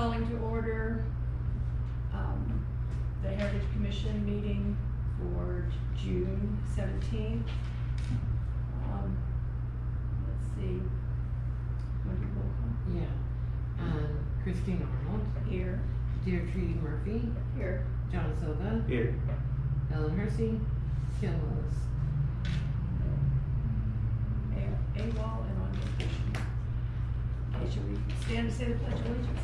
calling to order the Heritage Commission meeting for June 17th. Let's see. Want to do roll call? Yeah. Christine Arnold. Here. Deirdre Murphy. Here. John Silva. Here. Ellen Hersey. Kim Willis. AWOL and on vacation. Okay, shall we stand to say the Pledge of Allegiance?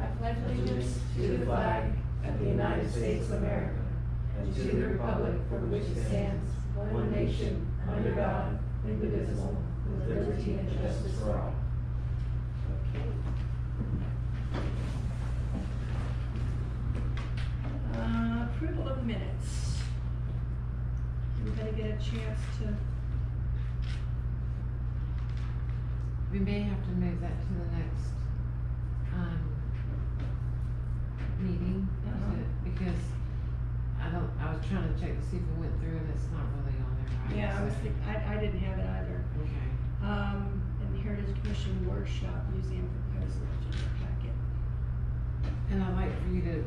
I pledge allegiance to the flag of the United States of America and to the republic for which it stands, one nation, under God, indivisible, with liberty and justice for all. Okay. Approval of minutes. Everybody get a chance to? We may have to move that to the next meeting because I was trying to check to see if it went through and it's not really on there, right? Yeah, I was So- thinking, I didn't have it either. Okay. And the Heritage Commission Workshop Museum proposal agenda packet. And I'd like for you to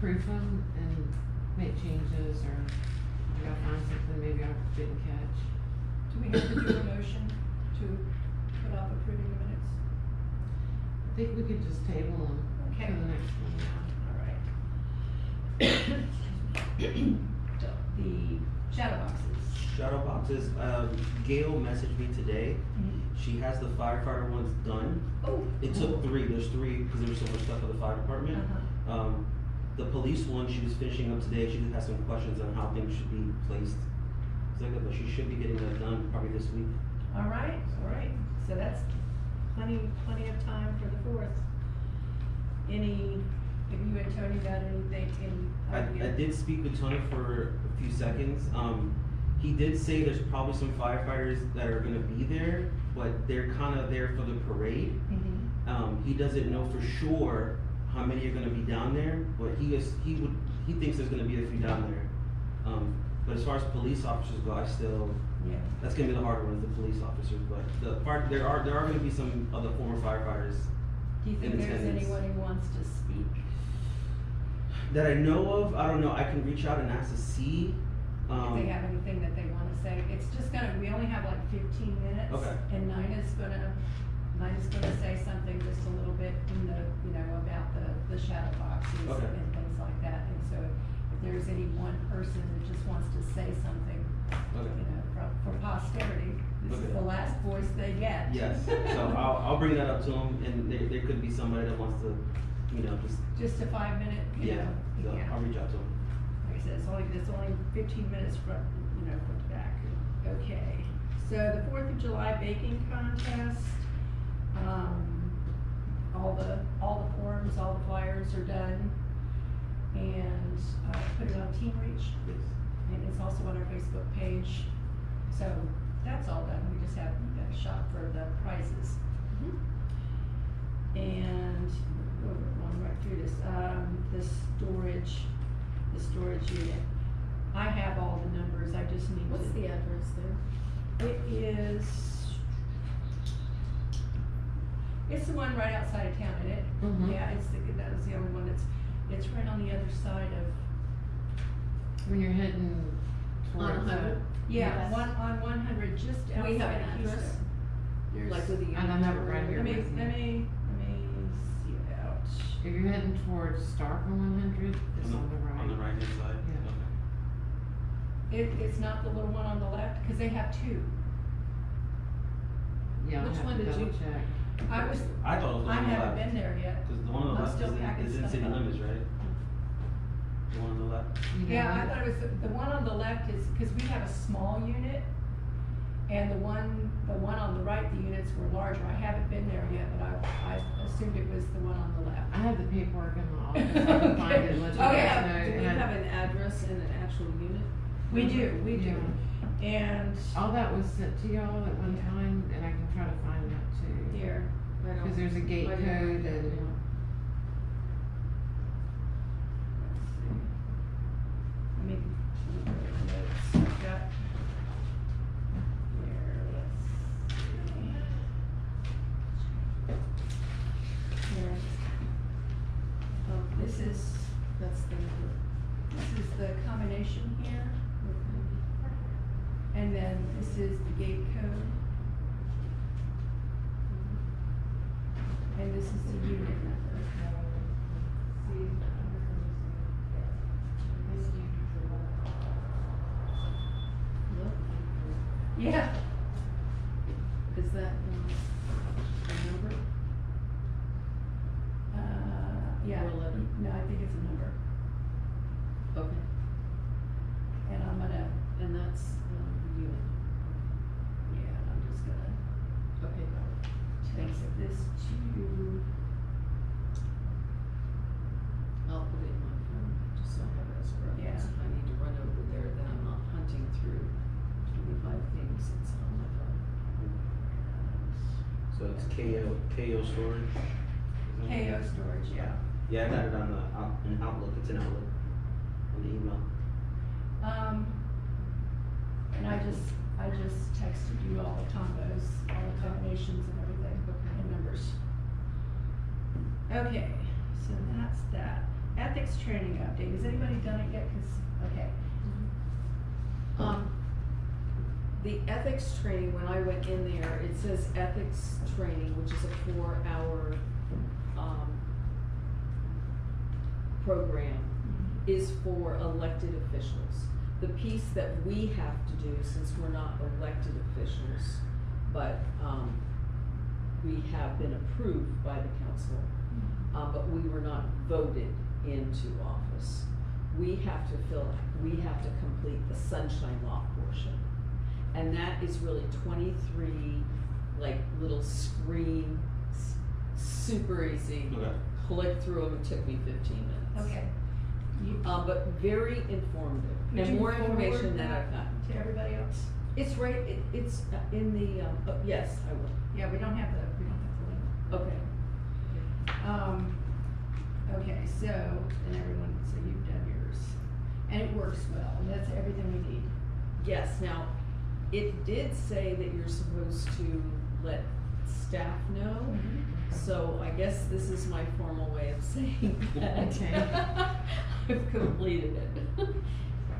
proof them and make changes, or if y'all find something maybe I didn't catch. Do we have to do a motion to put off approving the minutes? I think we could just table them Okay. for the next one. So, the shadow boxes. Shadow boxes. Gail messaged me today. She has the firefighter ones done. Oh. It took 3. There's 3 because there was so much stuff at the fire department. Uh-huh. The police one she was finishing up today. She just has some questions on how things should be placed. But she should be getting that done probably this week. All right. So that's plenty of time for the 4th. Have you and Tony got anything? I did speak with Tony for a few seconds. He did say there's probably some firefighters that are gonna be there, but they're kind of there for the parade. Mm-hmm. He doesn't know for sure how many are gonna be down there, but he thinks there's gonna be a few down there. But as far as police officers go, Yeah. that's gonna be the harder one, is the police officers. But there are gonna be some other former firefighters Do you think in there's attendance. anyone who wants to speak? that I know of. I don't know. I can reach out and ask to see. If they have anything that they wanna say, it's just we only have like 15 minutes. Okay. And Nina's gonna say something just a little bit in the, about the shadow boxes Okay. and things like that. And so if there's any one person that just wants to say something, Okay. for posterity, this is Okay. the last voice they get. Yes. So I'll bring that up to him, and there could be somebody that wants to, just Just a 5-minute, yeah. So yeah. I'll reach out to him. Like I said, it's only 15 minutes front to back. Okay, so the 4th of July baking contest, all the forms, all the flyers are done, and put it on Team Reach, Yes. and it's also on our Facebook page. So that's all done. We just have a shop for the prizes. And we're going right through this. The storage unit. I have all the numbers. I just need What's to. the address there? It is. It's the one right outside of town, isn't it? Mhm. Yeah, that is the only one it's right on the other side of. When you're heading On towards 100? Yeah, Yes. on 100, just outside We have an of address. Houston. There's. Like with the. And I have it right here. Let me with me. see it out. If you're heading towards Stark on 100, it's on the right. On the right hand side. Yeah. Okay. It's not the little one on the left, because they have 2. Yeah, I'll Which have one to did you- double check. I was, I thought it was the I one on the haven't left. been there yet. Because the one on the I'm left still packing is in stuff city up. limits, right? The one on the left. You Yeah, know I it? thought it was, the one on the left is, because we have a small unit, and the one on the right, the units were larger. I haven't been there yet, but I assumed it was the one on the left. I have the paperwork in my office. I can find it and let you Oh, guys yeah. know. Do we and I- have an address and an actual unit? We do. Yeah. And All that was sent to y'all at one time, and I can try to find that too. here, I don't- Because there's a gate I didn't code write that and. down. let me go to the notes I've got. Here, let's see. And then this is the gate code. And this is the unit number. Yeah. Is that, a number? Yeah. Or 11? No, I think it's a number. Okay, And I'm gonna, and that's, unit, yeah, I'm just gonna okay. text this to, I'll put it in my phone, just so I have it as a reference. Yeah. If I need to run over there, then I'm not hunting through 25 things, it's on my phone. So it's KO storage? Is that KO right? storage, yeah. Yeah, I got it on in Outlook, it's an Outlook, on the email. And I just texted you all the combos, all the combinations and everything, and numbers. Okay, so that's that. Ethics training update, has anybody done it yet? Okay. The ethics training, when I went in there, it says ethics training, which is a 4-hour, program, is for elected officials. The piece that we have to do, since we're not elected officials, but, we have been approved by the council, but we were not voted into office. We have to complete the sunshine law portion. And that is really 23, like, little screen, super easy. Okay. Click through them, it took me 15 minutes. Okay. You, But very informative, Would and you more forward information than that I've gotten. to everybody else? It's right, it's in the, yes, I will. Yeah, we don't have the link. Okay. Okay, so, and everyone, so you've done yours. And it works well, and that's everything we need. Yes, now, it did say that you're supposed to let staff know, so I guess this is my formal way of saying that. Okay. I've completed it.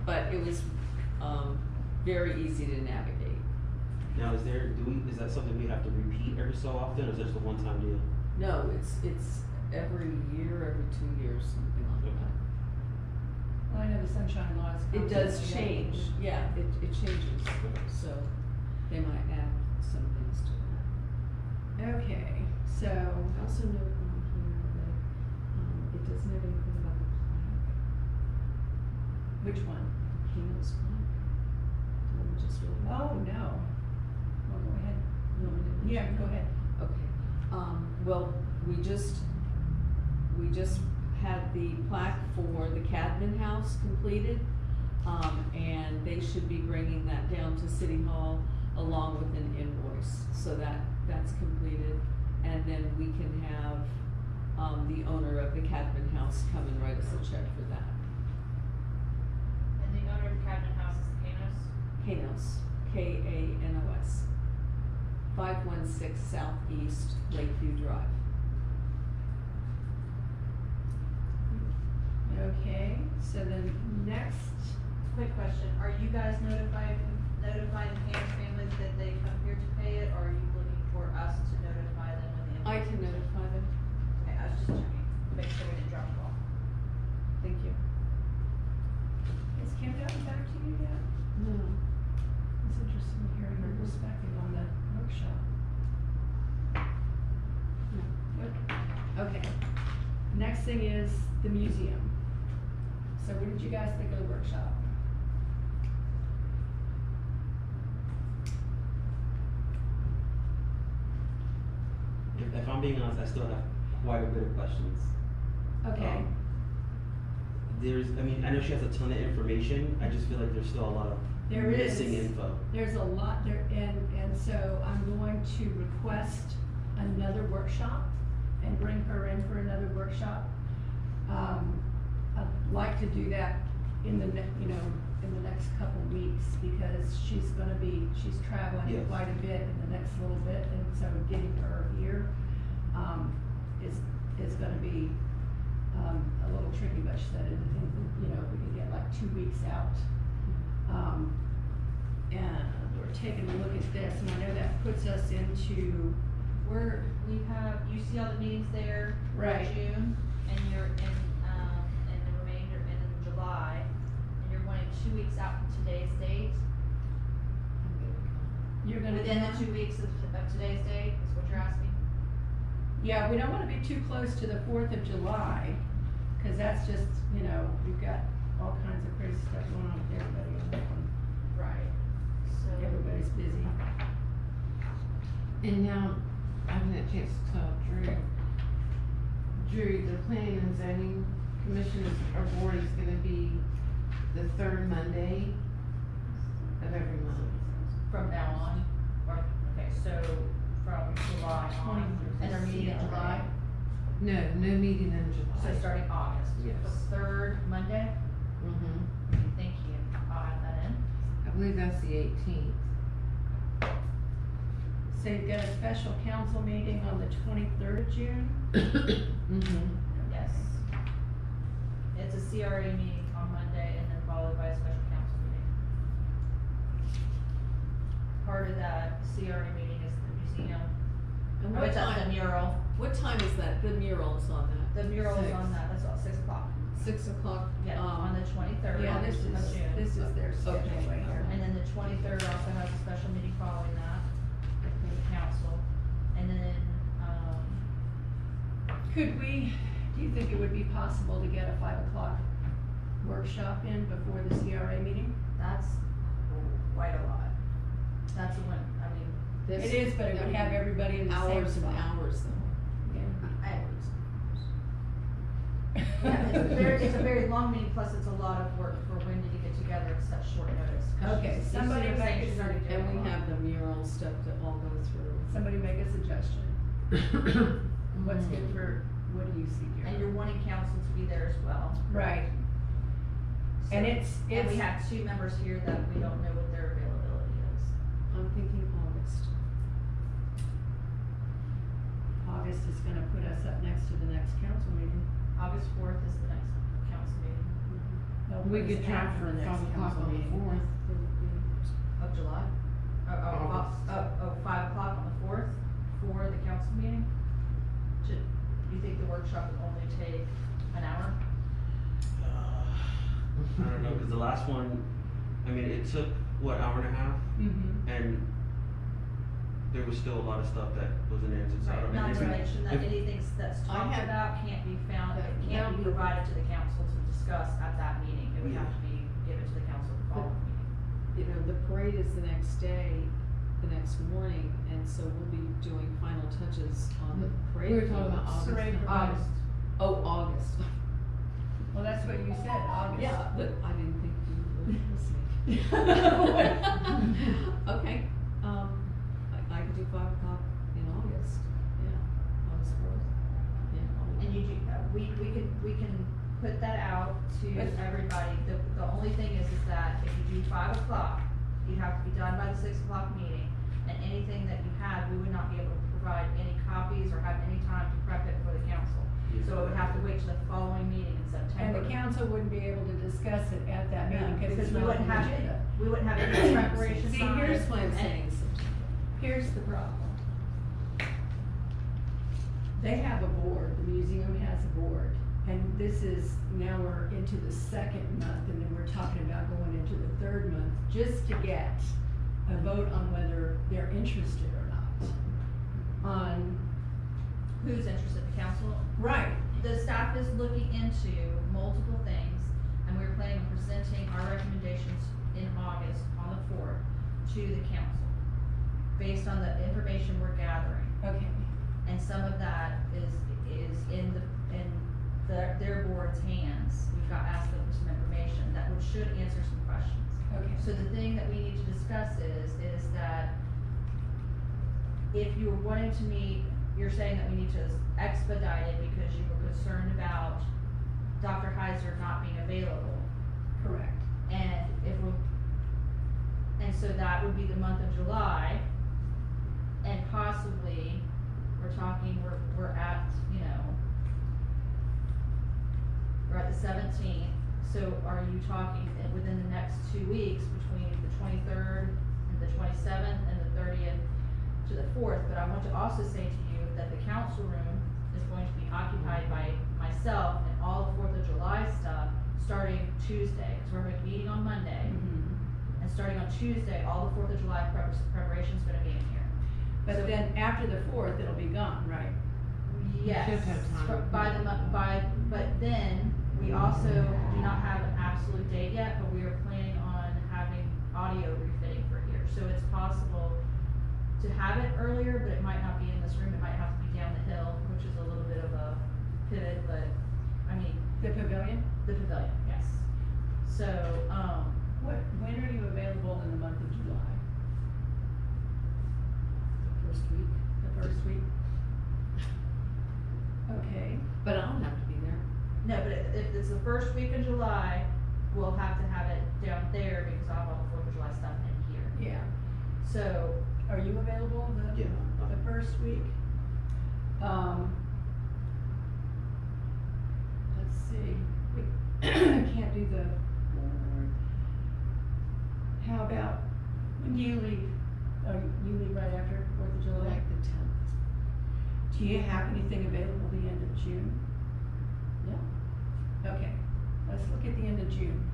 But it was, very easy to navigate. Now, is that something we have to repeat every so often, or is it just a one-time deal? No, it's every year, every 2 years, something like that. Well, I know the sunshine law is. It does constantly change, updated. yeah, it changes, so they might add some things to that. Okay, so, I also note on here that, it doesn't have anything about the plaque, which one? Kano's plaque. Did we just read that? Oh, no. Well, go ahead. No, we didn't. Yeah, go ahead. Okay, well, we just had the plaque for the Cadman House completed, and they should be bringing that down to City Hall along with an invoice, so that's completed, and then we can have, the owner of the Cadman House come and write us a check for that. And the owner of the Cadman House is Kanos? Kanos, Kanos, 516 Southeast Lakeview Drive. Okay, so then next, Quick question, are you guys notifying the Kanos family that they come here to pay it, or are you looking for us to notify them when the I invoice? can notify them. Okay, I was just checking, make sure we didn't drop the ball. Thank you. has Kim gotten back to you yet? No. It's interesting hearing her perspective on the workshop. No. Okay, next thing is the museum. So what did you guys think of the workshop? If I'm being honest, I still have quite a bit of questions. Okay, I know she has a ton of information, I just feel like there's still a lot of there is. missing info. There's a lot there, and so I'm going to request another workshop and bring her in for another workshop. I'd like to do that in the in the next couple weeks, because she's traveling Yes. quite a bit in the next little bit, and so getting her here, is gonna be, a little tricky, but she said, we could get like 2 weeks out. And taking a look at this, and I know that puts us into, We have, you see all the meetings there for Right. June, and you're in the remainder, and in July, and you're wanting 2 weeks out from today's date. you're gonna. Within the 2 weeks of today's date, is what you're asking? Yeah, we don't wanna be too close to the 4th of July, cause that's just, you know, we've got all kinds of crazy stuff going on with everybody on that one. Right. So, Everybody's busy. And now, I haven't had a chance to tell Drew. Drew, the planning and zoning commission or board is gonna be the third Monday of every month. from now on, or, okay, so from July on, and they're meeting in July, No, no meeting in July. so starting August. Yes. The third Monday, Mm-hmm. thank you, I'll add that in. I believe that's the 18th. So you've got a special council meeting on the 23rd of June? Mm-hmm. Yes. It's a CRA meeting on Monday and then followed by a special council meeting. Part of that CRA meeting is the museum, And or what it's at the time, mural. what time is that? The mural's on that? The mural is 6. on that, that's all, 6 o'clock. 6 o'clock? Yeah, on the 23rd Yeah, of this June. is their schedule Okay. right here. And then the 23rd also has a special meeting following that for the council. And then, Could we, do you think it would be possible to get a 5 o'clock workshop in before the CRA meeting? that's quite a lot. That's when, I mean, This- It is, but it would have everybody in the same Hours and spot. hours though. Yeah. yeah, it's a very long meeting, plus it's a lot of work for Wendy to get together at such short notice. 'Cause Okay, she's- somebody she's saying make she's a- already doing And a we lot. have the mural stuff to all go through. Somebody make a suggestion. What's good for, what do you see, And Jerry? you're wanting council to be there as well. Right, So- and it's. And we have 2 members here that we don't know what their availability is. I'm thinking August. August is gonna put us up next to the next council meeting. August 4th is the next council meeting They'll We put could us try after for the next 5 o'clock council on the meeting. 4th. of July. August. 5 o'clock on the 4th for the council meeting. Should, you think the workshop would only take an hour? I don't know, cause the last one, I mean, it took, what, hour and a half? Mm-hmm. And there was still a lot of stuff that wasn't answered, so I don't know. Not if to we- mention that if- anything that's I talked had- about can't be found, that can't be now- provided to the council to discuss at that meeting. It would have Yeah. to be given to the council the following meeting. You know, the parade is the next day, the next morning, and so we'll be doing final touches on the parade. We were talking about floats. August. August. Oh, August. Well, that's what you said, August. Yeah, but I didn't think you were listening. Okay, I could do 5 o'clock in August, yeah, August 4th, yeah. And you do, we can put that out to But- everybody. The only thing is that if you do 5 o'clock, you have to be done by the 6 o'clock meeting. And anything that you had, we would not be able to provide any copies or have any time to prep it for the council. So it would have to wait till the following meeting in And September. the council wouldn't be able to discuss it at that meeting, cause it's we not on wouldn't the have, agenda. we wouldn't have any preparation See, time. here's That's why I'm and- saying September. Here's the problem. They have a board, the museum has a board, and this is, now we're into the 2nd month, and then we're talking about going into the 3rd month, just to get a vote on whether they're interested or not. On, Who's interested, the council? right, The staff is looking into multiple things, and we're planning on presenting our recommendations in August on the 4th to the council, based on the information we're gathering. okay, And some of that is in their board's hands. We've asked them for some information that should answer some questions. okay. So the thing that we need to discuss is that if you're wanting to meet, you're saying that we need to expedite it because you were concerned about Dr. Heiser not being available. Correct. And so that would be the month of July, and possibly, we're at, we're at the 17th, so are you talking within the next 2 weeks, between the 23rd and the 27th? fourth, but I want to also say to you that the council room is going to be occupied by myself and all the Fourth of July stuff starting Tuesday, because we're having a meeting on Monday. And starting on Tuesday, all the Fourth of July preparation's gonna be in here. But then after the fourth, it'll be gone, right? Yes, should have time. but then, we also do not have an absolute date yet, but we are planning on having audio refitting for here. So it's possible to have it earlier, but it might not be in this room, it might have to be down the hill, which is a little bit of a pivot, but, I mean, The pavilion? the pavilion, yes. So, When are you available in the month of July? The first week, The first week? Okay. but I don't have to be there. no, but if it's the first week of July, we'll have to have it down there because I'll have all the Fourth of July stuff in here. Yeah. So, Are you available Yeah. the first week? Let's see, we can't do the fourth. How about, when do you leave? Oh, you leave right after Fourth of July? Like the 10th. Do you have anything available the end of June? No. Okay, let's look at the end of June.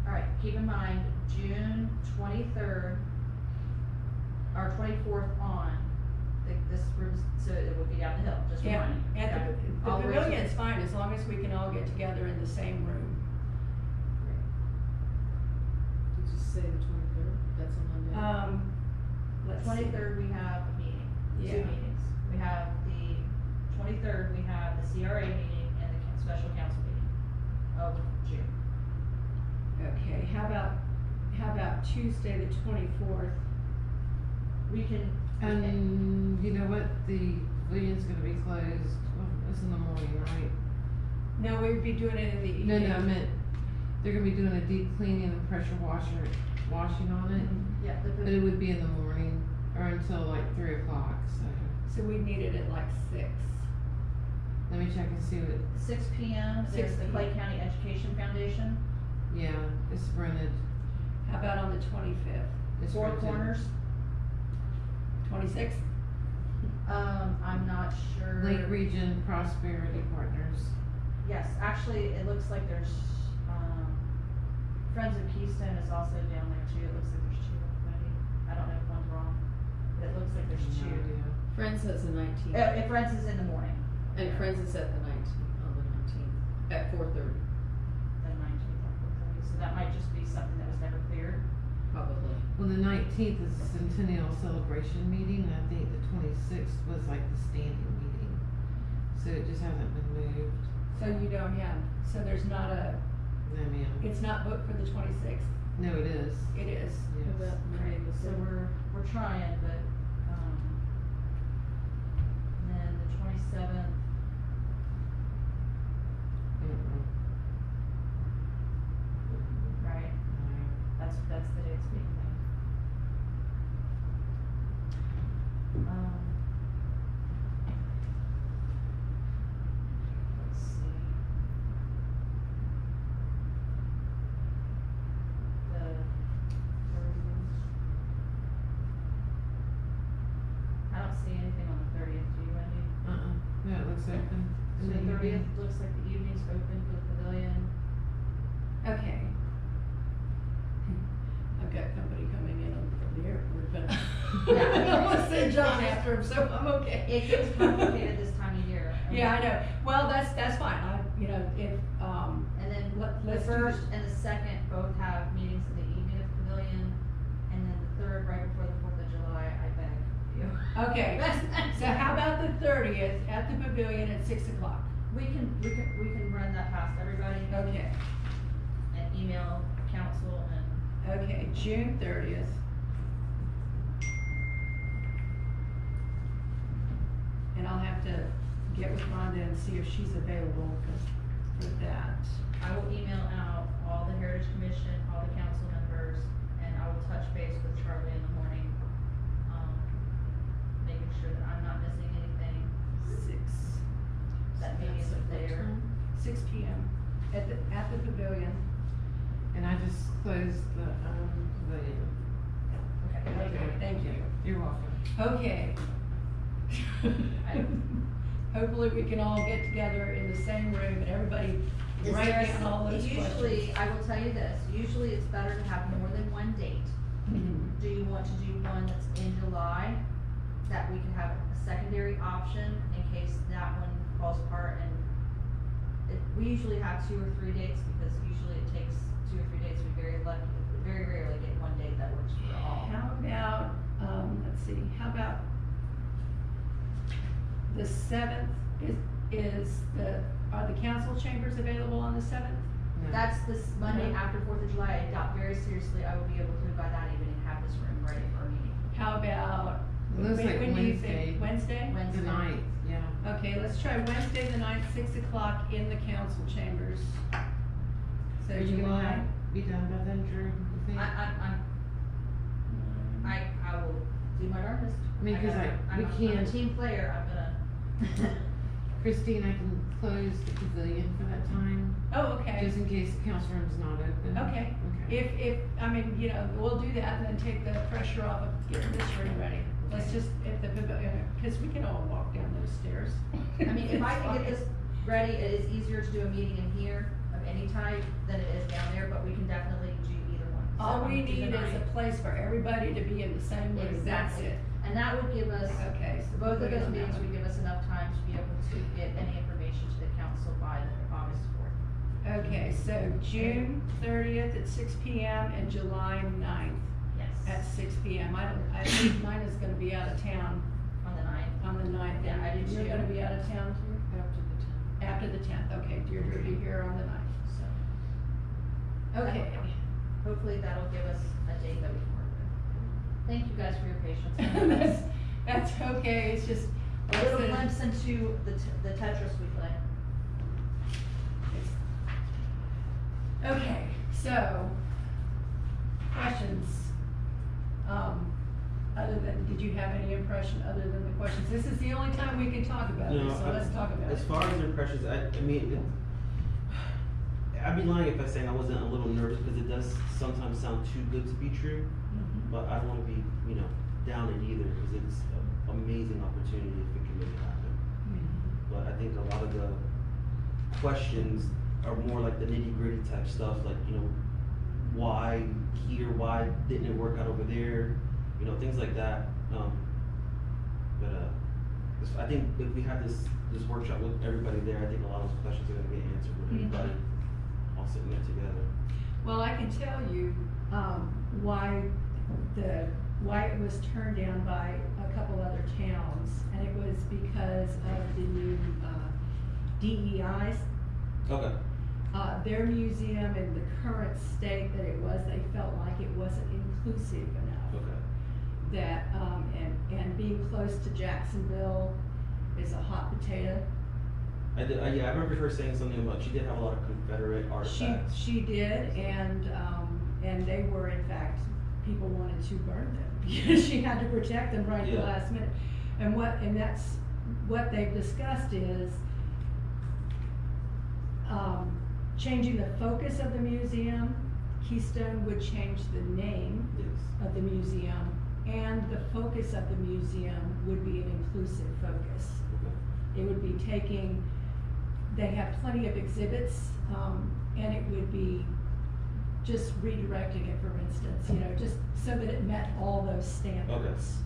alright, keep in mind, June 23rd, or 24th on, this room's, so it would be down the hill, just Yeah, reminding you. and okay? the All way to- pavilion's fine, as long as we can all get together in the same room. Did you say the 23rd? That's a Monday. Let's see. 23rd, we have a meeting, Yeah. 2 meetings. We have the 23rd, we have the CRA meeting and the special council meeting of June. Okay, how about Tuesday, the 24th? We can. And you know what, the pavilion's gonna be closed, well, it's in the morning, right? No, we'd be doing it in the No, evening. no, I meant, they're gonna be doing a deep cleaning and pressure washing on it, Yeah, but it would be in the morning, or until like 3 o'clock, so. So we need it at like 6. Let me check and see what, 6 p.m. There's 6 the Clay p.m. County Education Foundation, yeah, it's rented, How about on the 25th? it's Four rented. Corners. 26th? I'm not sure. Lake Region Prosperity Partners. Yes, actually, it looks like there's, Friends of Keystone is also down there too. It looks like there's 2 already. I don't know if one's wrong, but it looks like there's 2. No idea. Friends has the 19th. If Friends is in the morning, And Friends is at the 19th, on the 19th, at 4:30, then 19th, so that might just be something that was never cleared. probably. Well, the 19th is the Centennial Celebration meeting, and I think the 26th was like the standing meeting, so it just hasn't been moved. So you don't have, so there's not a, No, ma'am. it's not booked for the 26th? No, it is. It is. Yes. Right, so we're trying, but, and then the 27th, Mm-mm. right, that's the day it's being planned. Let's see. The 30th. I don't see anything on the 30th, do you, Wendy? No, it looks open. So in the the 30th evening. looks like the evening's open for the pavilion. Okay. I've got company coming in from the airport, but I don't wanna send John after him, so I'm okay. It gets complicated this time of year. Yeah, I know. Well, that's fine. If, And then the let's do first this. and the second both have meetings in the evening at the pavilion, and then the third, right before the 4th of July, I beg of you. Okay, so how about the 30th at the pavilion at 6 o'clock? We can run that past everybody Okay, and email council and, okay, June 30th. And I'll have to get with Rhonda and see if she's available for that. I will email out all the Heritage Commission, all the council members, and I will touch base with Charlie in the morning, making sure that I'm not missing anything, 6 that maybe isn't there. 6 p.m. at the pavilion. And I just closed the pavilion. Okay, Okay, thank you. You're welcome. Okay. Hopefully we can all get together in the same room and everybody Is write there down all those questions. Usually, I will tell you this, usually it's better to have more than one date. Mhm. Do you want to do one that's in July, that we can have a secondary option in case that one falls apart? And we usually have 2 or 3 dates, because usually it takes 2 or 3 dates. We very rarely get one date that works for all. How about, let's see, how about the 7th, are the council chambers available on the 7th? No. That's this Monday No. after 4th of July. I doubt very seriously I will be able to, by that evening, have this room ready for a meeting. How about, It looks like when do you Wednesday. think, Wednesday? Wednesday. The ninth, yeah. Okay, let's try Wednesday the 9th, 6 o'clock in the council chambers. So Are you July, gonna be done by then, Drew, you think? I will do my darndest. I mean, 'cause I'm a can't- team player, I'm gonna. Christine, I can close the pavilion for that time, oh, okay. just in case the council room's not open. Okay. Okay. I mean, you know, we'll do that and then take the pressure off of getting this room ready. Let's just, if the pavilion, cause we can all walk down those stairs. I mean, if I can get this ready, it is easier to do a meeting in here of any type than it is down there, but we can definitely do either one. So All we I'm keeping need is a an place for everybody to be in the same eye. room, that's Exactly. it. And that would give us, Okay. So both of put it those on that meetings one. would give us enough time to be able to get any information to the council by August 4th. Okay, so June 30th at 6 PM and July 9th Yes. at 6 PM. I think mine is gonna be out of town On the 9th. on the 9th. Yeah, I do You're too. gonna be out of town too? After the 10th. After the 10th, okay, Deirdre will be here on the 9th, So okay. hopefully that'll give us a date that we can work with. Thank you guys for your patience. That's okay, it's just. A little listen, glimpse into the Tetris we play. Okay, so, questions, other than, did you have any impression other than the questions? This is the only time we can talk about No, this, so let's talk about it. As far as impressions, I mean, I'd be lying if I saying I wasn't a little nervous, because it does sometimes sound too good to be true. Mhm. But I don't wanna be, down it either, because it's an amazing opportunity if it can make it happen. But I think a lot of the questions are more like the nitty gritty type stuff, like, why here, why didn't it work out over there, things like that. I think if we have this workshop with everybody there, I think a lot of those questions are gonna get answered with Mhm. everybody all sitting there together. Well, I can tell you, why it was turned down by a couple other towns, and it was because of the new, DEIs. Okay. Their museum in the current state that it was, they felt like it wasn't inclusive enough. Okay. That, and being close to Jacksonville is a hot potato. I remember her saying something about, she did have a lot of Confederate artifacts. She did, and they were, in fact, people wanted to burn them. She had to protect them right at the Yeah. last minute. And that's, what they've discussed is, changing the focus of the museum. Keystone would change the name Yes. of the museum, and the focus of the museum would be an inclusive focus. Okay. It would be taking, they have plenty of exhibits, and it would be just redirecting it, for instance, just so that it met all those standards.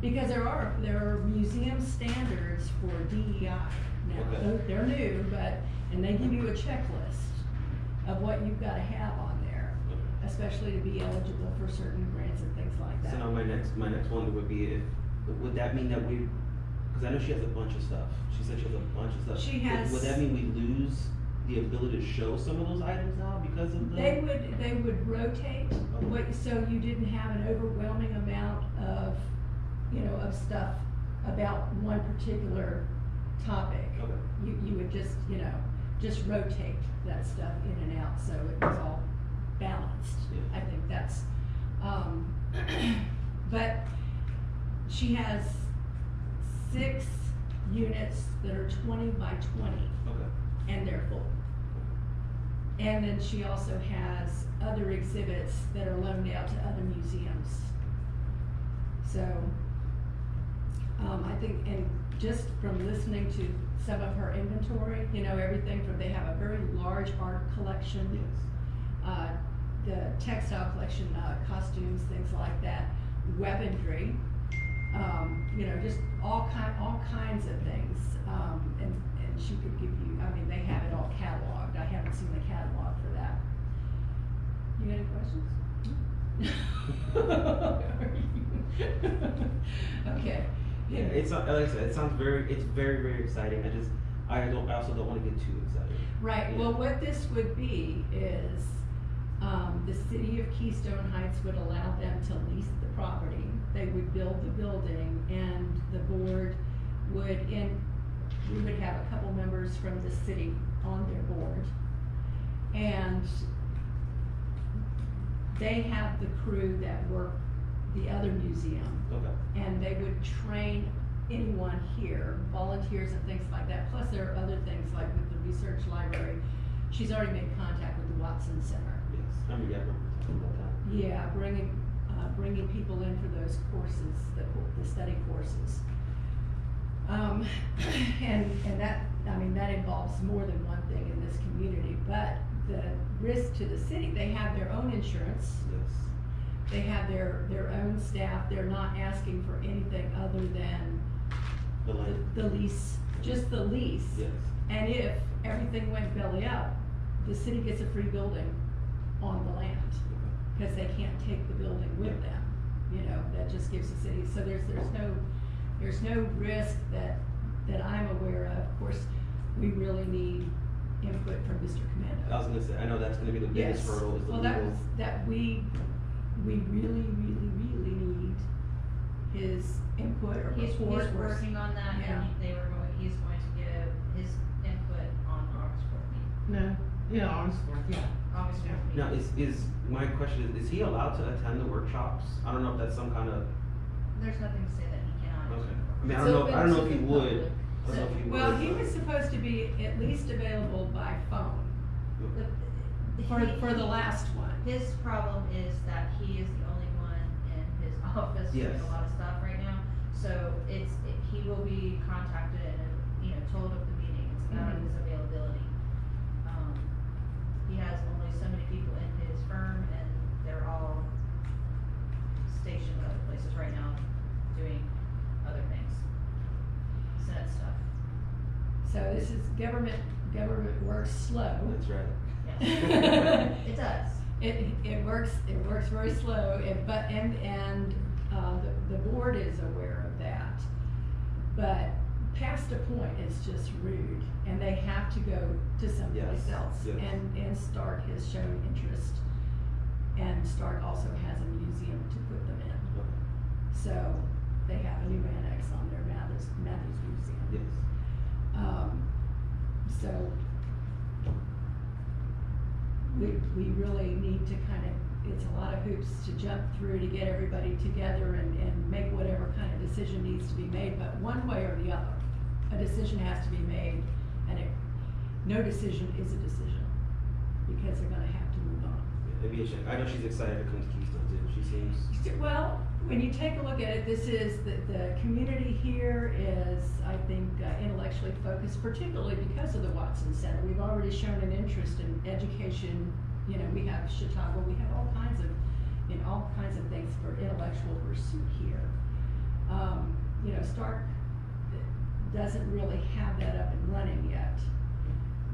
Because there are museum standards for DEI now. Okay. They're new, and they give you a checklist of what you've gotta have on there, Okay. especially to be eligible for certain grants and things like that. So now my next one would be, would that mean that because I know she has a bunch of stuff. She said she has a bunch of stuff. She has- Would that mean we lose the ability to show some of those items now because of the? They would rotate, so you didn't have an overwhelming amount of, of stuff about one particular topic. Okay. You would just rotate that stuff in and out, so it was all balanced. Yeah. I think that's, but she has 6 units that are 20 by 20, Okay. and they're full. And then she also has other exhibits that are loaned out to other museums. So, I think, and just from listening to some of her inventory, you know, everything from, they have a very large art collection. Yes. The textile collection, costumes, things like that, weaponry, you know, just all kinds of things. And she could give you, I mean, they have it all cataloged. I haven't seen the catalog for that. You got any questions? Okay. Yeah, it's like I said, it's very, very exciting. I also don't want to get too excited. Right, Yeah. well, what this would be is, the city of Keystone Heights would allow them to lease the property. They would build the building, and the board would, we would have a couple members from the city on their board. And they have the crew that work the other museum. Okay. And they would train anyone here, volunteers and things like that. Plus there are other things like with the research library. She's already made contact with the Watson Center. Yes. I mean, yeah, we're talking about that. Yeah, bringing people in for those courses, the study courses. And that, I mean, that involves more than one thing in this community, but the risk to the city, they have their own insurance. Yes. They have their own staff. They're not asking for anything other than The land. the lease, just the lease. Yes. And if everything went belly up, the city gets a free building on the land, because they can't take the building with them. You know, that just gives the city, so there's no risk that I'm aware of. Of course, we really need input from Mr. Commando. I was gonna say, I know that's gonna be the biggest Yes. hurdle is the Well, legal. that we really need his input or He's report. or- working on that, Yeah. and he's going to give his input on the August 4th meeting. No, yeah, Armsworth, yeah. August 4th meeting. Now, is my question is he allowed to attend the workshops? I don't know if that's some kind of, There's nothing to say that he cannot. okay. I mean, I It's don't open know to if he the would. public. I don't know if he would. Well, he but- was supposed to be at least available by phone for the last one. His problem is that he is the only one in his office doing Yes. a lot of stuff right now. So he will be contacted and, told of the meeting, it's not Mhm. his availability. He has only so many people in his firm, and they're all stationed other places right now, doing other things. Senate stuff, So this is government works slow. That's right. yes. It does. It works very slow, the board is aware of that. But past a point, it's just rude, and they have to go to someplace Yes, else. yes. And Stark has shown interest, and Stark also has a museum to put them in. Okay. So they have a new annex on their Matthews Museum. Yes. So we really need to it's a lot of hoops to jump through to get everybody together and make whatever kind of decision needs to be made, but one way or the other, a decision has to be made, and no decision is a decision, because they're gonna have to move on. Maybe a check. I know she's excited to come to Keystone too. She seems. Well, when you take a look at it, this is, the community here is, I think, intellectually focused, particularly because of the Watson Center. We've already shown an interest in education. You know, we have Chautauqua, we have all kinds of things for intellectual pursuit here. Stark doesn't really have that up and running yet.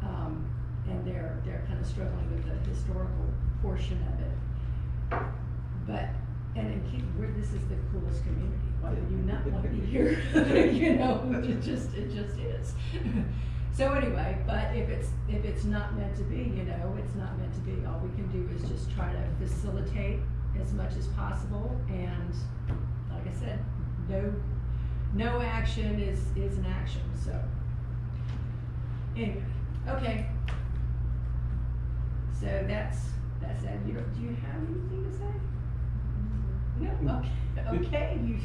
And they're kind of struggling with the historical portion of it. But, this is the coolest community. Why would you not want to be here? It just is. So anyway, but if it's not meant to be, it's not meant to be. All we can do is just try to facilitate as much as possible, and like I said, no action is an action, so. Anyway, okay. So that's that. Do you have anything to say? No? Okay, you're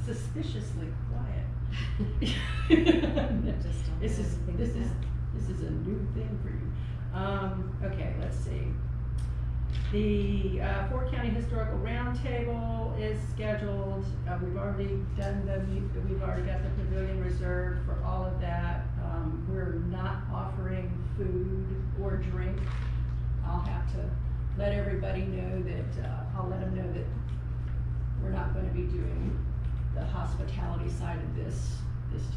suspiciously quiet. This is a new thing for you. Okay, let's see. The Fort County Historical Roundtable is scheduled. We've already got the pavilion reserved for all of that. We're not offering food or drink. I'll have to let everybody know that, I'll let them know that we're not gonna be doing the hospitality side of this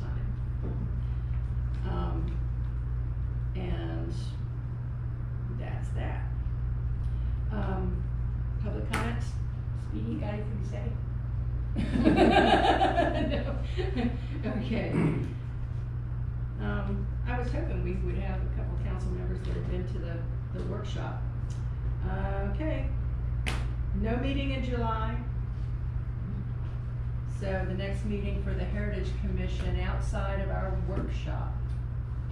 time. And that's that. Public comments? Speedy, got anything to say? No. Okay. I was hoping we would have a couple council members that have been to the workshop. Okay. No meeting in July. So the next meeting for the Heritage Commission outside of our workshop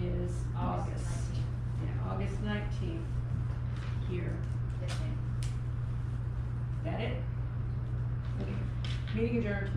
is August. Yeah, August 19th here. That it? Okay. Meeting adjourned.